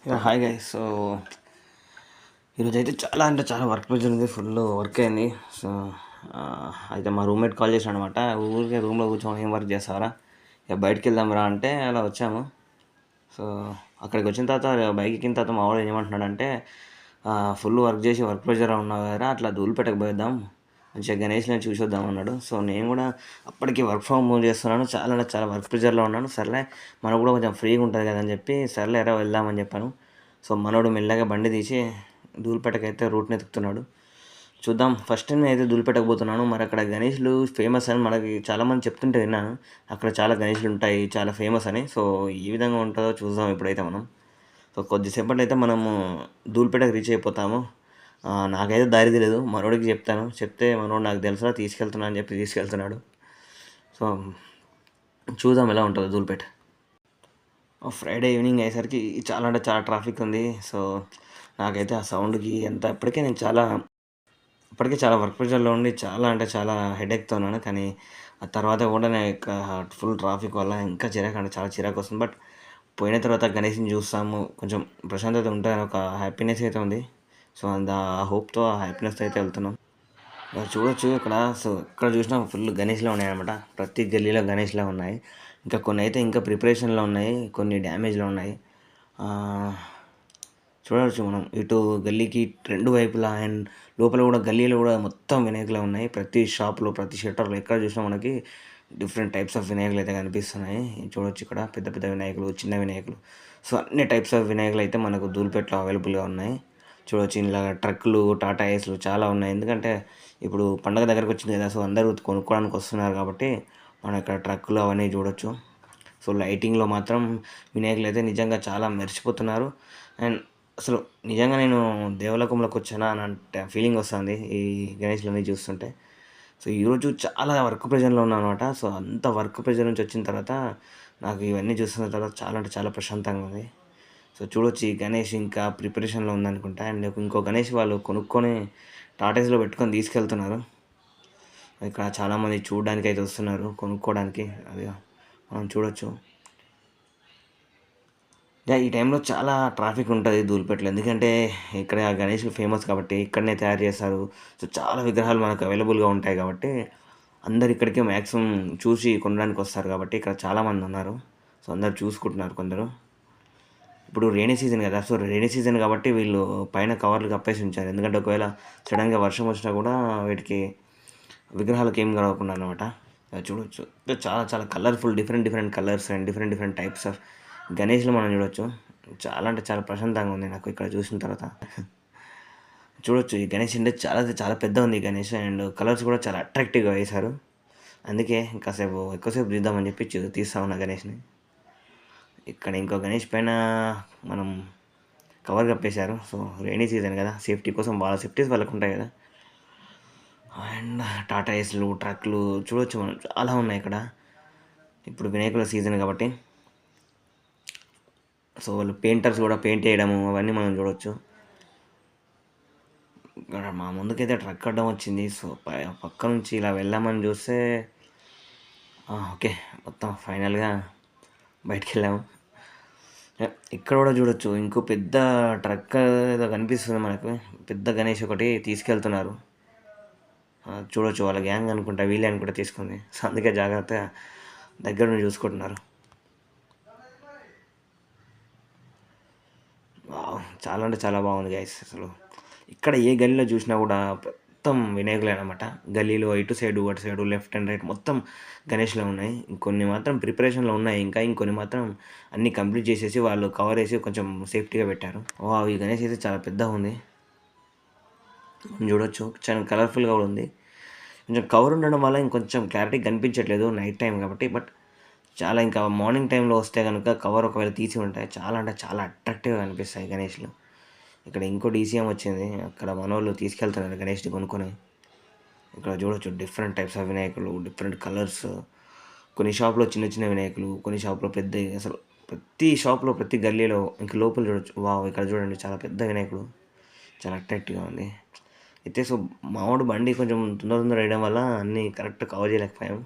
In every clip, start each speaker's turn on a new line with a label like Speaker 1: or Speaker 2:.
Speaker 1: Hi guys. So ఈరోజు అయితే చాలా అంటే చాలా వర్క్ ప్రెజర్ ఉంది, ఫుల్ వర్క్ అయింది. సో అయితే మా రూమ్మేట్ కాల్ చేశాడు అనమాట. ఊరికే రూమ్లో కూర్చొని ఏం వర్క్ చేస్తారా, ఇక బయటికి వెళ్దాం రా అంటే అలా వచ్చాము. సో అక్కడికి వచ్చిన తర్వాత బైక్ ఎక్కిన తర్వాత మా వాడు ఏమంటున్నాడంటే, ఫుల్ వర్క్ చేసి వర్క్ ప్రెజర్ ఉన్నావు కదా, అట్లా ధూళిపేటకు పోయిద్దాం, మంచిగా గణేష్ని చూసొద్దాం అన్నాడు. సో నేను కూడా అప్పటికి వర్క్ ఫ్రమ్ హోమ్ చేస్తున్నాను, చాలా అంటే చాలా వర్క్ ప్రెజర్లో ఉన్నాను. సర్లే మనకు కూడా కొంచెం ఫ్రీగా ఉంటుంది కదా అని చెప్పి సర్లే ఎరా వెళ్దామని చెప్పాను. సో మనోడు మెల్లగా బండి తీసి ధూళిపేటకైతే రూట్ని ఎత్తుకుతున్నాడు. చూద్దాం. ఫస్ట్ టైం అయితే ధూళిపేటకు పోతున్నాను. మరి అక్కడ గణేష్లు ఫేమస్ అని మనకి చాలామంది చెప్తుంటే విన్నాను. అక్కడ చాలా గణేష్లు ఉంటాయి, చాలా ఫేమస్ అని. సో ఈ విధంగా ఉంటుందో చూద్దాం ఇప్పుడైతే మనం. సో కొద్దిసేపట్లో అయితే మనము ధూళిపేటకు రీచ్ అయిపోతాము. నాకైతే దారి తెలియదు, మనోడికి చెప్తాను. చెప్తే మనోడు నాకు తెలుసా తీసుకెళ్తున్నా అని చెప్పి తీసుకెళ్తున్నాడు. సో చూద్దాం ఎలా ఉంటుందో ధూళిపేట. ఫ్రైడే ఈవినింగ్ అయ్యేసరికి చాలా అంటే చాలా ట్రాఫిక్ ఉంది. సో నాకైతే ఆ సౌండ్కి ఎంత ఇప్పటికే చాలా వర్క్ ప్రెషర్లో ఉండి చాలా అంటే చాలా హెడేక్తో ఉన్నాను. కానీ ఆ తర్వాత కూడా నేను ఫుల్ ట్రాఫిక్ వల్ల ఇంకా చిరాకు అంటే చాలా చిరాకు వస్తుంది. బట్ పోయిన తర్వాత గణేష్ని చూస్తాము, కొంచెం ప్రశాంతత ఉంటుంది, ఒక హ్యాపీనెస్ అయితే ఉంది. సో ఆ హోప్తో ఆ హ్యాపీనెస్తో అయితే వెళ్తున్నాం. చూడొచ్చు ఇక్కడ. సో ఎక్కడ చూసినా ఫుల్ గణేష్లో ఉన్నాయి అనమాట. ప్రతి గల్లీలో గణేష్లో ఉన్నాయి. ఇంకా కొన్ని అయితే ఇంకా ప్రిపరేషన్లో ఉన్నాయి, కొన్ని డ్యామేజ్లో ఉన్నాయి. చూడవచ్చు మనం ఇటు గల్లీకి రెండు వైపులా అండ్ లోపల కూడా గల్లీలో కూడా మొత్తం వినాయకులు ఉన్నాయి. ప్రతి షాప్లో ప్రతి షట్టర్లో ఎక్కడ చూసినా మనకి డిఫరెంట్ టైప్స్ ఆఫ్ వినాయకులు అయితే కనిపిస్తున్నాయి. చూడవచ్చు ఇక్కడ పెద్ద పెద్ద వినాయకులు, చిన్న వినాయకులు. సో అన్ని టైప్స్ ఆఫ్ వినాయకులు అయితే మనకు ధూళిపేటలో అవైలబుల్గా ఉన్నాయి. చూడవచ్చు ఇలా ట్రక్కులు, టాటా ఏస్లు చాలా ఉన్నాయి. ఎందుకంటే ఇప్పుడు పండగ దగ్గరకు వచ్చింది కదా, సో అందరూ కొనుక్కోవడానికి వస్తున్నారు కాబట్టి మనం ఇక్కడ ట్రక్కులు అవన్నీ చూడొచ్చు. సో లైటింగ్లో మాత్రం వినాయకులు అయితే నిజంగా చాలా మెరిసిపోతున్నారు. అండ్ అసలు నిజంగా నేను దేవలోకంలోకి వచ్చానా అని అంటే ఫీలింగ్ వస్తుంది ఈ గణేష్లన్నీ చూస్తుంటే. సో ఈరోజు చాలా వర్క్ ప్రెజర్లో ఉన్నాను అనమాట. సో అంత వర్క్ ప్రెజర్ నుంచి వచ్చిన తర్వాత నాకు ఇవన్నీ చూస్తున్న తర్వాత చాలా అంటే చాలా ప్రశాంతంగా ఉంది. సో చూడొచ్చు ఈ గణేష్ ఇంకా ప్రిపరేషన్లో ఉందనుకుంటా. అండ్ ఇంకో గణేష్ వాళ్ళు కొనుక్కొని టాటాస్లో పెట్టుకొని తీసుకెళ్తున్నారు. ఇక్కడ చాలామంది చూడడానికి అయితే వస్తున్నారు, కొనుక్కోవడానికి. అది మనం చూడొచ్చు. ఈ టైంలో చాలా ట్రాఫిక్ ఉంటుంది ధూళిపేటలో. ఎందుకంటే ఇక్కడ గణేష్ ఫేమస్ కాబట్టి ఇక్కడనే తయారు చేస్తారు. సో చాలా విగ్రహాలు మనకు అవైలబుల్గా ఉంటాయి కాబట్టి అందరు ఇక్కడికే మ్యాక్సిమం చూసి కొనడానికి వస్తారు కాబట్టి ఇక్కడ చాలామంది ఉన్నారు. సో అందరు చూసుకుంటున్నారు కొందరు. ఇప్పుడు రైనీ సీజన్ కదా, సో రైనీ సీజన్ కాబట్టి వీళ్ళు పైన కవర్లు కప్పేసి ఉంచారు. ఎందుకంటే ఒకవేళ సడన్గా వర్షం వచ్చినా కూడా వీటికి విగ్రహాలకు ఏం కలగకుండా అనమాట. చూడవచ్చు చాలా చాలా colourful, different different colours and different different types of గణేష్లు మనం చూడవచ్చు. చాలా అంటే చాలా ప్రశాంతంగా ఉంది నాకు ఇక్కడ చూసిన తర్వాత. చూడొచ్చు ఈ గణేష్ అంటే చాలా చాలా పెద్ద ఉంది ఈ గణేష్. అండ్ కలర్స్ కూడా చాలా అట్రాక్టివ్గా వేశారు. అందుకే కాసేపు ఎక్కువసేపు తీద్దామని చెప్పి తీస్తా ఉన్నా గణేష్ని. ఇక్కడ ఇంకో గణేష్ పైన మనం కవర్ కప్పేశారు. సో రైనీ సీజన్ కదా, సేఫ్టీ కోసం వాళ్ళ సేఫ్టీస్ వాళ్ళకు ఉంటాయి కదా. అండ్ టాటా ఏస్లు, ట్రక్లు చూడవచ్చు మనం, చాలా ఉన్నాయి ఇక్కడ. ఇప్పుడు వినాయకుల సీజన్ కాబట్టి సో వాళ్ళు పెయింటర్స్ కూడా పెయింట్ వేయడము అవన్నీ మనం చూడవచ్చు. ఇక్కడ మా ముందుకైతే ట్రక్ అడ్డం వచ్చింది. సో పక్క నుంచి ఇలా వెళ్ళామని చూస్తే ఓకే, మొత్తం ఫైనల్గా బయటికి వెళ్ళాము. ఇక్కడ కూడా చూడొచ్చు ఇంకో పెద్ద ట్రక్ ఏదో కనిపిస్తుంది మనకు. పెద్ద గణేష్ ఒకటి తీసుకెళ్తున్నారు. చూడొచ్చు వాళ్ళ గ్యాంగ్ అనుకుంటా, వీళ్ళే అనుకుంటా తీసుకుంది. సో అందుకే జాగ్రత్తగా దగ్గర నుండి చూసుకుంటున్నారు. చాలా అంటే చాలా బాగుంది గైస్. అసలు ఇక్కడ ఏ గల్లీలో చూసినా కూడా మొత్తం వినాయకులే అనమాట. గల్లీలో ఇటు సైడు అటు సైడు లెఫ్ట్ అండ్ రైట్ మొత్తం గణేష్లో ఉన్నాయి. ఇంకొన్ని మాత్రం ప్రిపరేషన్లో ఉన్నాయి, ఇంకా ఇంకొన్ని మాత్రం అన్నీ కంప్లీట్ చేసేసి వాళ్ళు కవర్ వేసి కొంచెం సేఫ్టీగా పెట్టారు. ఈ గణేష్ అయితే చాలా పెద్దగా ఉంది, చూడొచ్చు. చాలా కలర్ఫుల్గా కూడా ఉంది. కొంచెం కవర్ ఉండడం వల్ల ఇంకొంచెం క్లారిటీ కనిపించట్లేదు నైట్ టైం కాబట్టి. బట్ చాలా ఇంకా మార్నింగ్ టైంలో వస్తే కనుక కవర్ ఒకవేళ తీసి ఉంటాయి, చాలా అంటే చాలా అట్రాక్టివ్గా కనిపిస్తాయి గణేష్లు. ఇక్కడ ఇంకో డీసీఎం వచ్చింది, అక్కడ మనోళ్ళు తీసుకెళ్తున్నారు గణేష్ని కొనుక్కొని. ఇక్కడ చూడవచ్చు డిఫరెంట్ టైప్స్ ఆఫ్ వినాయకులు, డిఫరెంట్ కలర్స్. కొన్ని షాప్లో చిన్న చిన్న వినాయకులు, కొన్ని షాప్లో పెద్ద. అసలు ప్రతి షాప్లో ప్రతి గల్లీలో ఇంక లోపల చూడవచ్చు. ఇక్కడ చూడండి చాలా పెద్ద వినాయకుడు, చాలా అట్రాక్టివ్గా ఉంది. అయితే సో మావాడు బండి కొంచెం తొందర వేయడం వల్ల అన్నీ కరెక్ట్ కవర్ చేయలేకపోయాం.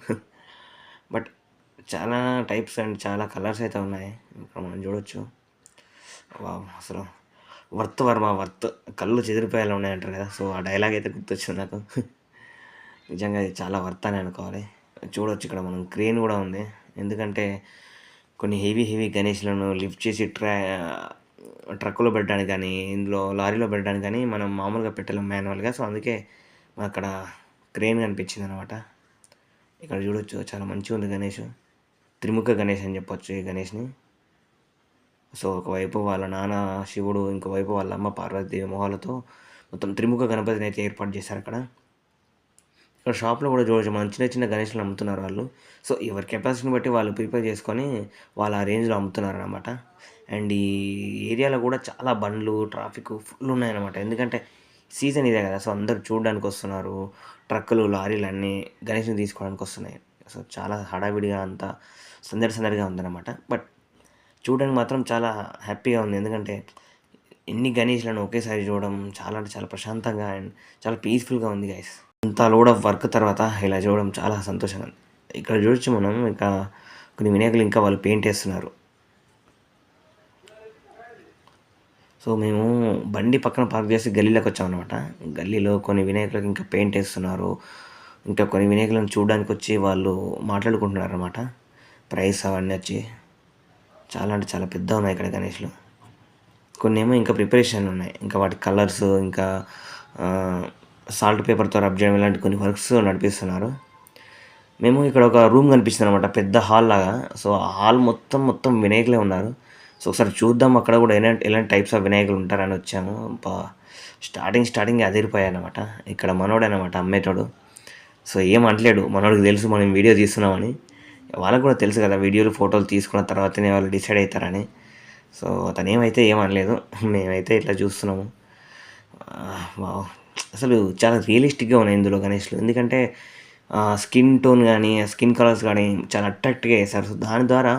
Speaker 1: బట్ చాలా టైప్స్ అండ్ చాలా కలర్స్ అయితే ఉన్నాయి ఇక్కడ మనం చూడవచ్చు. వావ్! అసలు వర్త్ వర్మ వర్త్. కళ్ళు చెదిరిపోయేలా ఉన్నాయంటారు కదా! సో, ఆ డైలాగ్ అయితే గుర్తొచ్చింది నాకు. నిజంగా ఇది చాలా వర్త్ అని అనుకోవాలి. చూడొచ్చు ఇక్కడ మనం క్రేన్ గూడా ఉంది. ఎందుకంటే కొన్ని హెవీ గణేష్‌లను లిఫ్ట్ చేసి ట్రక్కులో పెట్టడానికి గానీ, ఇందులో లారీలో పెట్టడానికి గానీ మనం మామూలుగా పెట్టలేం మాన్యువల్‌గా. సో, అందుకే అక్కడ క్రేన్ కనిపించిందనమాట. ఇక్కడ చూడొచ్చు చాలా మంచిగుంది గణేషు. త్రిముఖ గణేష్ అని చెప్పొచ్చు ఈ గణేష్‌ని. సో, ఒకవైపు వాళ్ళ నాన్న శివుడు, ఇంకోవైపు వాళ్ళ అమ్మ పార్వతీదేవి మొహాలతో మొత్తం త్రిముఖ గణపతినైతే ఏర్పాటు చేశారక్కడ. ఇక్కడ షాప్‌లో కూడా చూడొచ్చు మనం చిన్న గణేషులు అమ్ముతున్నారు వాళ్ళు. సో, ఎవరి కెపాసిటీని బట్టి వాళ్ళు ప్రిపేర్ చేసుకొని వాళ్ళు ఆ రేంజ్‌లో అమ్ముతున్నారనమాట. అండ్ ఈ ఏరియాలో కూడా చాలా బండ్లు, ట్రాఫిక్ ఫుల్ ఉన్నాయన్నమాట. ఎందుకంటే సీజన్ ఇదే కదా! సో, అందరూ చూడడానికొస్తున్నారు. ట్రక్కులు, లారీలన్నీ గణేష్‌ని తీసుకోవడానికొస్తున్నాయి. సో, చాలా హడావిడిగా అంతా సందడిగా ఉందన్నమాట. బట్ చూడడానికి మాత్రం చాలా హ్యాపీగా ఉంది. ఎందుకంటే ఎన్ని గణేష్‌లను ఒకేసారి చూడడం చాలా అంటే చాలా ప్రశాంతంగా అండ్ చాలా పీస్‌ఫుల్‌గా ఉంది గైస్. ఇంత లోడ్ ఆఫ్ వర్క్ తర్వాత ఇలా చూడడం చాలా సంతోషంగా ఉంది. ఇక్కడ చూడొచ్చు మనం ఇంకా కొన్ని వినాయకులు ఇంకా వాళ్ళు పెయింట్ ఏస్తున్నారు. సో, మేము బండి పక్కన పార్క్ చేసి గల్లీలోకి వచ్చామనమాట. గల్లీలో కొన్ని వినాయకులకి ఇంకా పెయింట్ ఏస్తున్నారు. ఇంకా కొన్ని వినాయకులను చూడడానికొచ్చి వాళ్ళు మాట్లాడుకుంటున్నారనమాట. ప్రైస్ అవన్నీ వచ్చి. చాలా అంటే చాలా పెద్దగున్నాయి ఇక్కడ గణేష్‌లు. కొన్నేమో ఇంకా ప్రిపరేషన్ ఉన్నాయి. ఇంకా వాటి కలర్స్ ఇంకా సాల్ట్ పేపర్‌తో రబ్ చేయడం ఇలాంటి కొన్ని వర్క్స్ నడిపిస్తున్నారు. మేము ఇక్కడ ఒక రూమ్ కనిపిస్తుందనమాట. పెద్ద హాల్ లాగా. సో, ఆ హాల్ మొత్తం వినాయకులే ఉన్నారు. సో, ఒకసారి చూద్దాం అక్కడ కూడా ఎలాంటి టైప్స్ ఆఫ్ వినాయకులు ఉంటారని వచ్చాము. అబ్బా! స్టార్టింగ్ అదిరిపోయానమాట. ఇక్కడ మనోడనమాట అమ్మేటోడు. సో, ఏం అనట్లేడు. మనోడికి తెలుసు మనం వీడియో తీస్తున్నామని. వాళ్ళకి కూడా తెలుసు కదా! వీడియోలు, ఫోటోలు తీసుకున్న తర్వాతనే వాళ్ళు డిసైడ్ అవుతారని. సో, అతనేమైతే ఏమనలేదు. మేమైతే ఇట్లా చూస్తున్నాము. వావ్! అసలు చాలా రియలిస్టిక్‌గా ఉన్నాయి ఇందులో గణేష్‌లు. ఎందుకంటే స్కిన్ టోన్ గానీ, స్కిన్ కలర్స్ గానీ చాలా అట్రాక్ట్‌గా ఏశారు. సో, దాని ద్వారా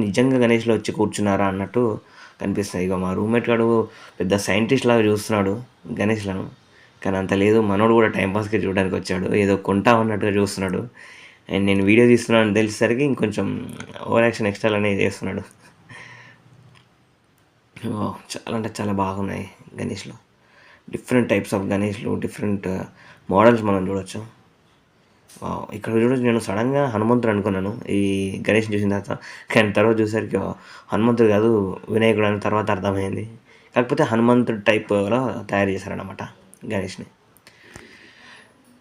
Speaker 1: నిజంగా గణేష్‌లు వచ్చి కూర్చున్నారా అన్నట్టు కనిపిస్తాయి. ఇగో మా రూమ్‌మేట్ గాడు పెద్ద సైంటిస్ట్ లాగా చూస్తున్నాడు గణేష్‌లను. కానీ అంత లేదు. మనోడు కూడా టైమ్ పాస్‌కి చూడడానికి వచ్చాడు. ఏదో కొంటాం అన్నట్టుగా చూస్తున్నాడు. అండ్ నేను వీడియో తీస్తున్నానని తెలిసేసరికి ఇంకొంచెం ఓవర్ యాక్షన్ ఎక్స్ట్రాలనే చేస్తున్నాడు. వావ్! చాలా అంటే చాలా బాగున్నాయి గణేష్‌లు. డిఫరెంట్ టైప్స్ ఆఫ్ గణేష్‌లు, డిఫరెంట్ మోడల్స్ మనం చూడొచ్చు. వావ్! ఇక్కడ చూడొచ్చు నేను సడెన్‌గా హనుమంతుడు అనుకున్నాను. ఈ గణేష్‌ని చూసిన తర్వాత. కానీ తర్వాత చూసేసరికి హనుమంతుడు కాదు వినాయకుడు అని తర్వాత అర్థమైంది. కాకపోతే హనుమంతుడు టైప్‌లో తయారు చేశారనమాట గణేష్‌ని.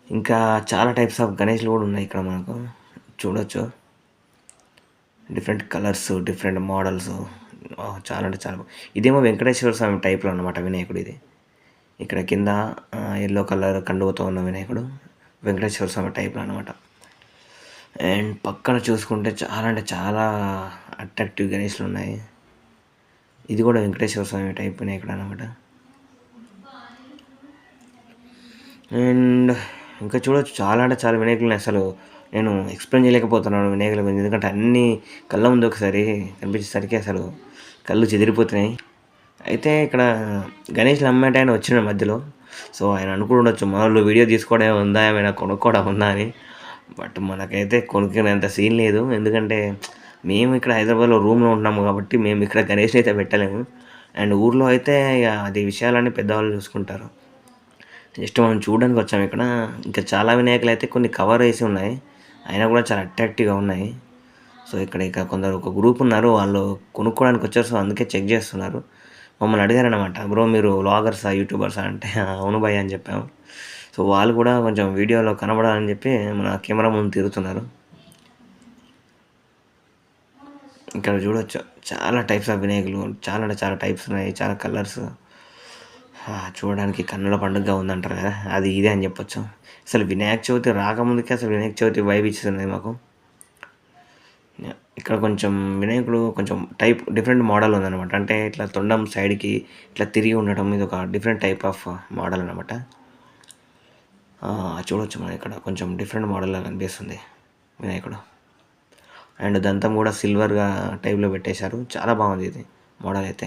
Speaker 1: ఇంకా చాలా టైప్స్ ఆఫ్ గణేష్‌లు కూడా ఉన్నాయి ఇక్కడ మనకు చూడొచ్చు. Different colours, different models. చాలా అంటే చాలా ఇదేమో వెంకటేశ్వర స్వామి టైప్‌లో అనమాట వినాయకుడు ఇది. ఇక్కడ కింద యెల్లో కలర్ కండువతో ఉన్న వినాయకుడు వెంకటేశ్వర స్వామి టైప్లో అనమాట. అండ్ పక్కన చూసుకుంటే చాలా అంటే చాలా అట్రాక్టివ్ గణేష్లు ఉన్నాయి. ఇది కూడా వెంకటేశ్వర స్వామి టైప్ వినాయకుడు అనమాట. అండ్ ఇంకా చూడొచ్చు చాలా అంటే చాలా వినాయకులని అసలు నేను ఎక్స్ప్లెయిన్ చేయలేకపోతున్నాను వినాయకుల గురించి. ఎందుకంటే అన్నీ కళ్ళ ముందు ఒకసారి కనిపించేసరికి అసలు కళ్ళు చెదిరిపోతున్నాయి. అయితే ఇక్కడ గణేష్‌లు అమ్మేటాయన వచ్చినాడు మధ్యలో. సో, ఆయన అనుకుంటుండొచ్చు మనోళ్ళు వీడియో తీసుకోవడం ఉందా, ఏమైనా కొనుక్కోవడం ఉందా అని. బట్ మనకైతే కొనుక్కునేంత సీన్ లేదు. ఎందుకంటే మేము ఇక్కడ హైదరాబాద్‌లో రూమ్‌లో ఉంటున్నాము కాబట్టి మేము ఇక్కడ గణేష్‌ని అయితే పెట్టలేము. అండ్ ఊర్లో అయితే ఇక అది విషయాలన్నీ పెద్దవాళ్ళు చూసుకుంటారు. జస్ట్ మనం చూడడానికి వచ్చాము ఇక్కడ. ఇంకా చాలా వినాయకులు అయితే కొన్ని కవర్ వేసి ఉన్నాయి. అయినా కూడా చాలా అట్రాక్టివ్‌గా ఉన్నాయి. సో, ఇక్కడ ఇక కొందరు ఒక గ్రూప్ ఉన్నారు. వాళ్ళు కొనుక్కోవడానికి వచ్చారు. సో, అందుకే చెక్ చేస్తున్నారు. మమ్మల్ని అడిగారనమాట. బ్రో మీరు వ్లాగర్సా, యూట్యూబర్సా అంటే అవును భయ్య అని చెప్పాము. సో, వాళ్ళు కూడా కొంచెం వీడియోలో కనబడాలని చెప్పి మన కెమెరా ముందు తిరుగుతున్నారు. ఇక్కడ చూడొచ్చు చాలా టైప్స్ ఆఫ్ వినాయకులు. చాలా అంటే చాలా టైప్స్ ఉన్నాయి. చాలా కలర్స్. చూడడానికి కన్నుల పండుగగా ఉందంటారు కదా! అది ఇదే అని చెప్పొచ్చు. అసలు వినాయక చవితి రాకముందుకే అసలు వినాయక చవితి వైబ్ ఇస్తుంది మాకు. ఇక్కడ కొంచెం వినాయకుడు కొంచెం డిఫరెంట్ మోడల్ ఉందనమాట. అంటే ఇట్లా తొండం సైడ్‌కి ఇట్లా తిరిగి ఉండటం ఇది ఒక డిఫరెంట్ టైప్ ఆఫ్ మోడల్ అనమాట. చూడొచ్చు మనం ఇక్కడ కొంచెం డిఫరెంట్ మోడల్‌లా కనిపిస్తుంది వినాయకుడు. అండ్ దంతం కూడా సిల్వర్‌గా టైప్‌లో పెట్టేశారు. చాలా బాగుంది ఇది మోడల్ అయితే.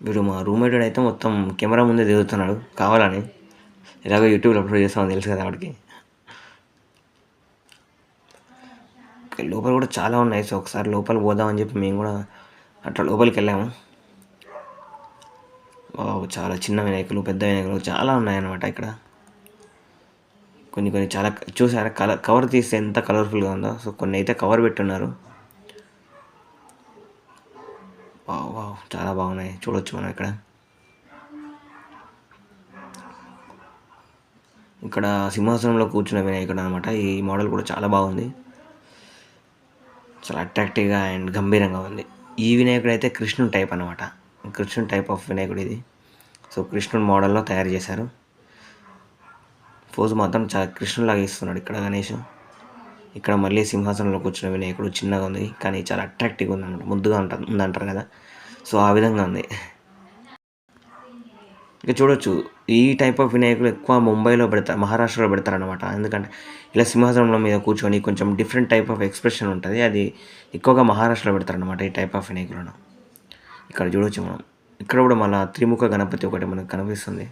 Speaker 1: వీడు మా రూమ్‌మేట్ అయితే మొత్తం కెమెరా ముందే తిరుగుతున్నాడు కావాలని. ఎలాగో యూట్యూబ్‌లో అప్లోడ్ చేస్తామని తెలుసు కదా వాడికి. లోపల కూడా చాలా ఉన్నాయి. సో ఒకసారి లోపలికి పోదామని చెప్పి మేము కూడా అట్లా లోపలికి వెళ్ళాము. చాలా చిన్న వినాయకులు, పెద్ద వినాయకులు చాలా ఉన్నాయన్నమాట ఇక్కడ. కొన్ని కొన్ని చాలా చూసారా, కవర్ తీస్తే ఎంత కలర్ఫుల్గా ఉందో. సో కొన్ని అయితే కవర్ పెట్టున్నారు. వావ్ చాలా బాగున్నాయి, చూడొచ్చు మనం ఇక్కడ. ఇక్కడ సింహాసనంలో కూర్చున్న వినాయకుడు అనమాట. ఈ మోడల్ కూడా చాలా బాగుంది, చాలా అట్రాక్టివ్గా అండ్ గంభీరంగా ఉంది. ఈ వినాయకుడు అయితే కృష్ణుని టైప్ అనమాట. కృష్ణుని టైప్ ఆఫ్ వినాయకుడు ఇది. సో కృష్ణుని మోడల్లో తయారు చేశారు. పోజు మాత్రం చాలా కృష్ణులాగా ఇస్తున్నాడు ఇక్కడ గణేష్. ఇక్కడ మళ్ళీ సింహాసనంలో కూర్చున్న వినాయకుడు చిన్నగా ఉంది, కానీ చాలా అట్రాక్టివ్గా ఉందన్నమాట. ముద్దుగా ఉందంటారు కదా, సో ఆ విధంగా ఉంది. ఇక చూడొచ్చు, ఈ టైప్ ఆఫ్ వినాయకులు ఎక్కువ ముంబైలో పెడతారు, మహారాష్ట్రలో పెడతారనమాట. ఎందుకంటే ఇలా సింహాసనంలో మీద కూర్చొని కొంచెం డిఫరెంట్ టైప్ ఆఫ్ ఎక్స్ప్రెషన్ ఉంటుంది. అది ఎక్కువగా మహారాష్ట్రలో పెడతారనమాట ఈ టైప్ ఆఫ్ వినాయకులను. ఇక్కడ చూడొచ్చు మనం. ఇక్కడ కూడా మళ్ళీ త్రిముఖ గణపతి ఒకటి మనకు కనిపిస్తుంది.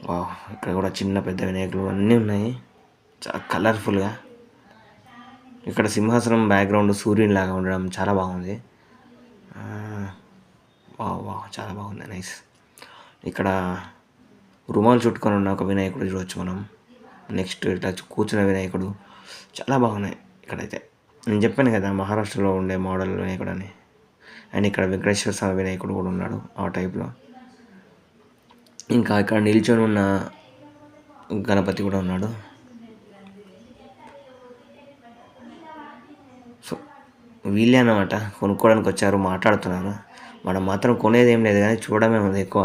Speaker 1: వావ్, ఇక్కడ కూడా చిన్న పెద్ద వినాయకులు అన్నీ ఉన్నాయి, చాలా కలర్ఫుల్గా. ఇక్కడ సింహాసనం బ్యాక్గ్రౌండ్ సూర్యుని లాగా ఉండడం చాలా బాగుంది. వావ్ వావ్, చాలా బాగుంది, నైస్. ఇక్కడ రుమాలు చుట్టుకొని ఉన్న ఒక వినాయకుడు చూడవచ్చు మనం. నెక్స్ట్ ఇట్లా కూర్చున్న వినాయకుడు చాలా బాగున్నాయి ఇక్కడైతే. నేను చెప్పాను కదా మహారాష్ట్రలో ఉండే మోడల్ వినాయకుడు అని. అండ్ ఇక్కడ వెంకటేశ్వర స్వామి వినాయకుడు కూడా ఉన్నాడు ఆ టైప్లో. ఇంకా ఇక్కడ నిల్చొని ఉన్న గణపతి కూడా ఉన్నాడు. సో వీళ్ళే అన్నమాట కొనుక్కోవడానికి వచ్చారు, మాట్లాడుతున్నారు. మనం మాత్రం కొనేది ఏం లేదు కానీ చూడడమే ఉంది ఎక్కువ.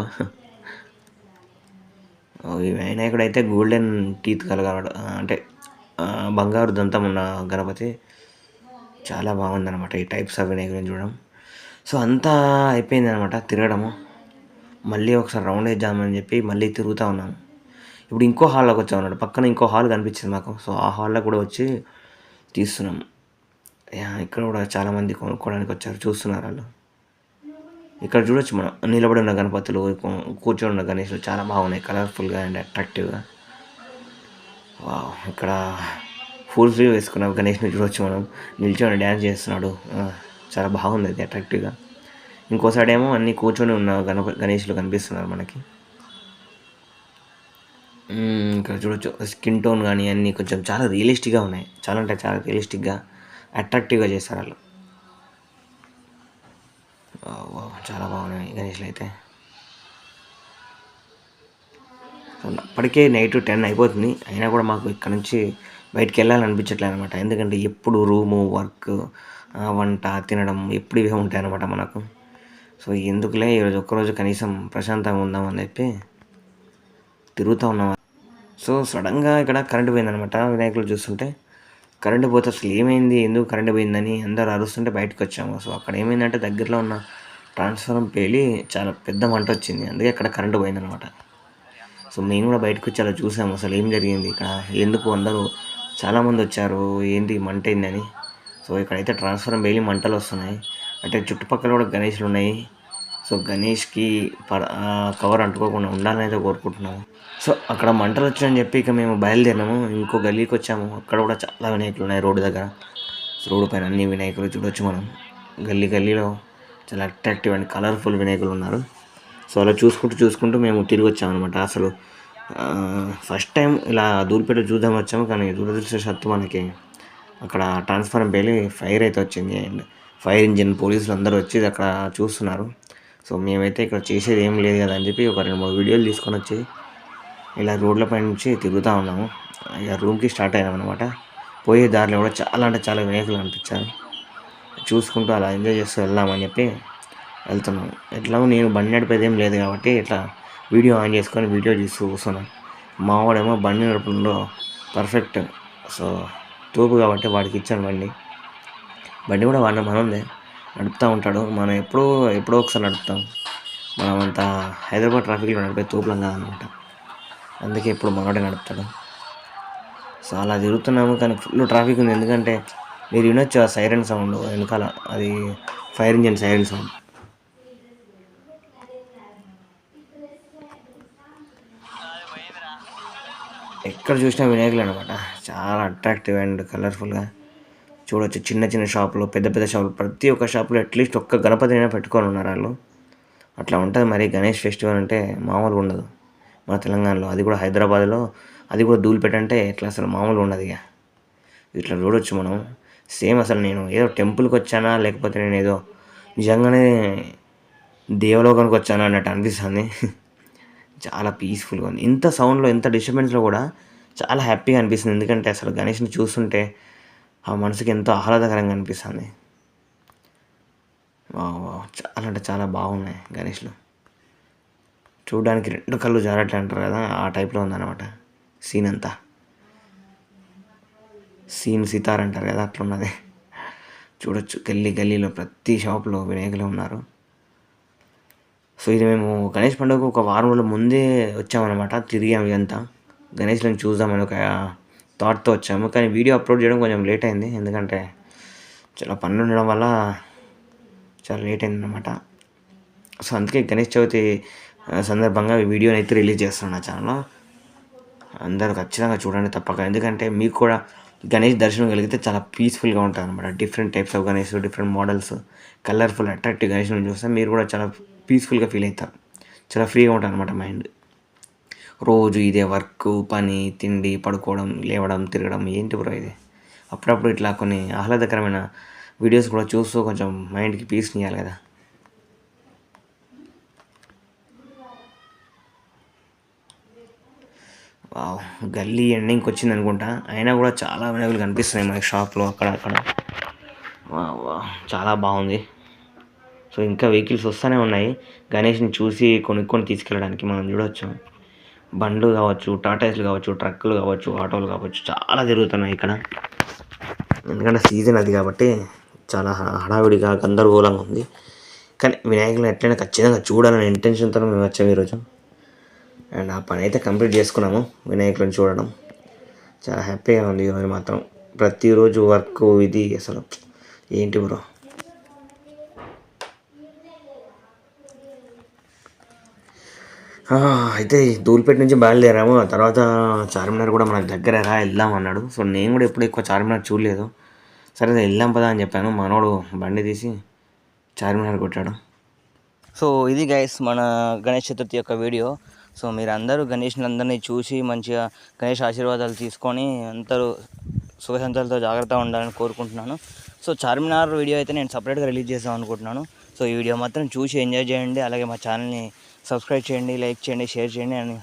Speaker 1: ఈ వినాయకుడు అయితే గోల్డెన్ టీత్ కలగాడు, అంటే బంగారు దంతం ఉన్న గణపతి. చాలా బాగుందన్నమాట ఈ టైప్స్ ఆఫ్ వినాయకుడిని చూడడం. సో అంతా అయిపోయింది అనమాట తిరగడము. మళ్ళీ ఒకసారి రౌండ్ వేద్దామని చెప్పి మళ్ళీ తిరుగుతూ ఉన్నాము. ఇప్పుడు ఇంకో హాల్లోకి వచ్చామన్నమాట. పక్కన ఇంకో హాల్ కనిపించింది మాకు. సో ఆ హాల్లో కూడా వచ్చి తీస్తున్నాం. ఇక్కడ కూడా చాలామంది కొనుక్కోవడానికి వచ్చారు, చూస్తున్నారు వాళ్ళు. ఇక్కడ చూడొచ్చు మనం, నిలబడి ఉన్న గణపతులు, కూర్చొని ఉన్న గణేషులు చాలా బాగున్నాయి, కలర్ఫుల్గా అండ్ అట్రాక్టివ్గా. వావ్, ఇక్కడ ఫుల్ స్లీవ్ వేసుకున్న గణేష్ని చూడవచ్చు మనం. నిల్చొని డ్యాన్స్ చేస్తున్నాడు, చాలా బాగుంది అది అట్రాక్టివ్గా. ఇంకో సైడ్ ఏమో అన్నీ కూర్చొని ఉన్న గణేష్లు కనిపిస్తున్నారు మనకి. ఇక్కడ చూడొచ్చు స్కిన్ టోన్ కానీ అన్నీ కొంచెం చాలా రియలిస్టిక్గా ఉన్నాయి. చాలా అంటే చాలా రియలిస్టిక్గా అట్రాక్టివ్గా చేస్తారు వాళ్ళు. చాలా బాగున్నాయి గణేష్లు అయితే. అప్పటికే నైట్ 10 అయిపోతుంది, అయినా కూడా మాకు ఇక్కడ నుంచి బయటికి వెళ్ళాలనిపించట్లేదు అనమాట. ఎందుకంటే ఎప్పుడు రూము, వర్క్, వంట, తినడం ఎప్పుడు ఇవే ఉంటాయి అన్నమాట మనకు. సో ఎందుకులే ఈరోజు ఒక్కరోజు కనీసం ప్రశాంతంగా ఉందామని చెప్పి తిరుగుతూ ఉన్నాం. సో సడన్గా ఇక్కడ కరెంటు పోయిందనమాట. వినాయకులు చూస్తుంటే కరెంటు పోతే అసలు ఏమైంది, ఎందుకు కరెంటు పోయిందని అందరూ అరుస్తుంటే బయటకు వచ్చాము. సో అక్కడ ఏమైందంటే దగ్గరలో ఉన్న ట్రాన్స్ఫార్మర్ పేలి చాలా పెద్ద మంట వచ్చింది, అందుకే అక్కడ కరెంటు పోయిందనమాట. సో మేము కూడా బయటకు వచ్చి అలా చూసాము అసలు ఏం జరిగింది ఇక్కడ, ఎందుకు అందరూ చాలామంది వచ్చారు, ఏంటి మంట అయిందని. సో ఇక్కడైతే ట్రాన్స్ఫార్మర్ పేలి మంటలు వస్తున్నాయి. అంటే చుట్టుపక్కల కూడా గణేష్లు ఉన్నాయి. సో గణేష్కి కవర్ అంటుకోకుండా ఉండాలని అయితే కోరుకుంటున్నాము. సో అక్కడ మంటలు వచ్చాయని చెప్పి ఇక మేము బయలుదేరినాము, ఇంకో గల్లీకి వచ్చాము. అక్కడ కూడా చాలా వినాయకులు ఉన్నాయి రోడ్డు దగ్గర. రోడ్డు పైన అన్ని వినాయకులు చూడవచ్చు మనం. గల్లీలో చాలా అట్రాక్టివ్ అండ్ కలర్ఫుల్ వినాయకులు ఉన్నారు. సో అలా చూసుకుంటూ మేము తిరిగి వచ్చామన్నమాట. అసలు ఫస్ట్ టైం ఇలా దూరిపేట చూద్దాం వచ్చాము, కానీ దురదృష్టవశాత్తు మనకి అక్కడ ట్రాన్స్ఫార్మర్ పేలి ఫైర్ అయితే వచ్చింది. అండ్ ఫైర్ ఇంజిన్, పోలీసులు అందరూ వచ్చి అక్కడ చూస్తున్నారు. సో మేమైతే ఇక్కడ చేసేది ఏం లేదు కదా అని చెప్పి ఒక 2-3 వీడియోలు తీసుకొని వచ్చి ఇలా రోడ్లపై నుంచి తిరుగుతూ ఉన్నాము. ఇక రూమ్కి స్టార్ట్ అయినాం అనమాట. పోయే దారిలో కూడా చాలా అంటే చాలా వినాయకులు అనిపించారు. చూసుకుంటూ అలా ఎంజాయ్ చేస్తూ వెళ్దామని చెప్పి వెళ్తున్నాము. ఎట్లాగో నేను బండి నడిపేది ఏం లేదు కాబట్టి ఇట్లా వీడియో ఆన్ చేసుకొని వీడియో చూస్తూ కూర్చున్నాను. మావాడేమో బండి నడపడంలో పర్ఫెక్ట్. సో తోపు కాబట్టి వాడికి ఇచ్చాను బండి కూడా మనదే నడుపుతూ ఉంటాడు. మనం ఎప్పుడో ఒకసారి నడుపుతాం. మనం అంత హైదరాబాద్ ట్రాఫిక్లో నడిపే తోపులం కాదనమాట, అందుకే ఇప్పుడు మనోడే నడుపుతాడు. సో అలా తిరుగుతున్నాము, కానీ ఫుల్ ట్రాఫిక్ ఉంది. ఎందుకంటే మీరు వినొచ్చు ఆ సైరన్ సౌండ్ వెనకాల, అది ఫైర్ ఇంజిన్ సైరన్ సౌండ్. ఎక్కడ చూసినా వినాయకులు అనమాట, చాలా అట్రాక్టివ్ అండ్ కలర్ఫుల్గా. చూడొచ్చు చిన్న చిన్న షాపులు, పెద్ద పెద్ద షాపులు, ప్రతి ఒక్క షాపులో అట్లీస్ట్ ఒక్క గణపతినైనా పెట్టుకొని ఉన్నారు వాళ్ళు. అట్లా ఉంటుంది మరి గణేష్ ఫెస్టివల్ అంటే మామూలుగా ఉండదు మన తెలంగాణలో. అది కూడా హైదరాబాద్లో, అది కూడా ధూళిపేట అంటే ఇట్లా అసలు మామూలుగా ఉండదు ఇక. ఇట్లా చూడొచ్చు మనం. సేమ్ అసలు నేను ఏదో టెంపుల్కి వచ్చానా లేకపోతే నేను ఏదో నిజంగానే దేవలోకానికి వచ్చానా అన్నట్టు అనిపిస్తుంది. చాలా పీస్ఫుల్గా ఉంది. ఇంత సౌండ్లో, ఇంత డిస్టర్బెన్స్లో కూడా చాలా హ్యాపీగా అనిపిస్తుంది. ఎందుకంటే అసలు గణేష్ని చూస్తుంటే ఆ మనసుకి ఎంతో ఆహ్లాదకరంగా అనిపిస్తుంది. చాలా అంటే చాలా బాగున్నాయి గణేష్లు. చూడడానికి 2 కళ్ళు జారట్లే అంటారు కదా, ఆ టైప్లో ఉందన్నమాట సీన్ అంతా. సీన్ సితార్ అంటారు కదా, అట్లున్నది. చూడొచ్చు గల్లీలో ప్రతి షాప్లో వినాయకులు ఉన్నారు. సో ఇది మేము గణేష్ పండుగకు ఒక వారం రోజుల ముందే వచ్చామన్నమాట. తిరిగాము ఇదంతా గణేష్లను చూద్దామని ఒక థాట్తో వచ్చాము. కానీ వీడియో అప్లోడ్ చేయడం కొంచెం లేట్ అయింది, ఎందుకంటే చాలా పనులు ఉండడం వల్ల చాలా లేట్ అయిందన్నమాట. సో అందుకే గణేష్ చవితి సందర్భంగా ఈ వీడియోని అయితే రిలీజ్ చేస్తాను నా ఛానల్లో. అందరూ ఖచ్చితంగా చూడండి తప్పక. ఎందుకంటే మీకు కూడా గణేష్ దర్శనం కలిగితే చాలా పీస్ఫుల్గా ఉంటుంది అనమాట. Different types of Ganesh, different models, colourful attractive గణేష్ని చూస్తే మీరు కూడా చాలా పీస్ఫుల్గా ఫీల్ అవుతారు. చాలా ఫ్రీగా ఉంటుంది అనమాట మైండ్. రోజు ఇదే వర్క్, పని, తిండి, పడుకోవడం, లేవడం, తిరగడం, ఏంటి బ్రో ఇది. అప్పుడప్పుడు ఇట్లా కొన్ని ఆహ్లాదకరమైన వీడియోస్ కూడా చూస్తూ కొంచెం మైండ్కి పీస్ని ఇవ్వాలి కదా. గల్లీ ఎండింగ్కి వచ్చింది అనుకుంటా, అయినా కూడా చాలా వినాయకులు కనిపిస్తున్నాయి మనకి షాప్లో అక్కడ. చాలా బాగుంది. సో ఇంకా వెహికల్స్ వస్తూనే ఉన్నాయి గణేష్ని చూసి కొనుక్కొని తీసుకెళ్ళడానికి. మనం చూడవచ్చు బండ్లు కావచ్చు, టాటాయిస్లు కావచ్చు, ట్రక్కులు కావచ్చు, ఆటోలు కావచ్చు, చాలా తిరుగుతున్నాయి ఇక్కడ. ఎందుకంటే సీజన్ అది కాబట్టి చాలా హడావిడిగా గందరగోళంగా ఉంది. కానీ వినాయకులను ఎట్లయినా ఖచ్చితంగా చూడాలనే ఇంటెన్షన్తో మేము వచ్చాము ఈరోజు. అండ్ ఆ పని అయితే కంప్లీట్ చేసుకున్నాము. వినాయకులను చూడడం చాలా హ్యాపీగా ఉంది ఈరోజు మాత్రం. ప్రతిరోజు వర్క్ ఇది అసలు ఏంటి బ్రో. అయితే ధూళిపేట నుంచి బయలుదేరాము. ఆ తర్వాత చార్మినార్ కూడా మనకు దగ్గర వెళ్దాం అన్నాడు. సో నేను కూడా ఎప్పుడు ఎక్కువ చార్మినార్ చూడలేదు. సరే వెళ్దాం పదా అని చెప్పాను. మనోడు బండి తీసి చార్మినార్ కొట్టాడు. సో ఇది గైస్ మన గణేష్ చతుర్థి యొక్క వీడియో. సో మీరు అందరూ గణేష్ని చూసి మంచిగా గణేష్ ఆశీర్వాదాలు తీసుకొని అందరూ సుఖశాంతులతో జాగ్రత్తగా ఉండాలని కోరుకుంటున్నాను. సో చార్మినార్ వీడియో అయితే నేను సపరేట్గా రిలీజ్ చేద్దాం అనుకుంటున్నాను. సో ఈ వీడియో మాత్రం చూసి ఎంజాయ్ చేయండి. అలాగే మా ఛానల్ని సబ్స్క్రైబ్ చేయండి, లైక్ చేయండి, షేర్ చేయండి అని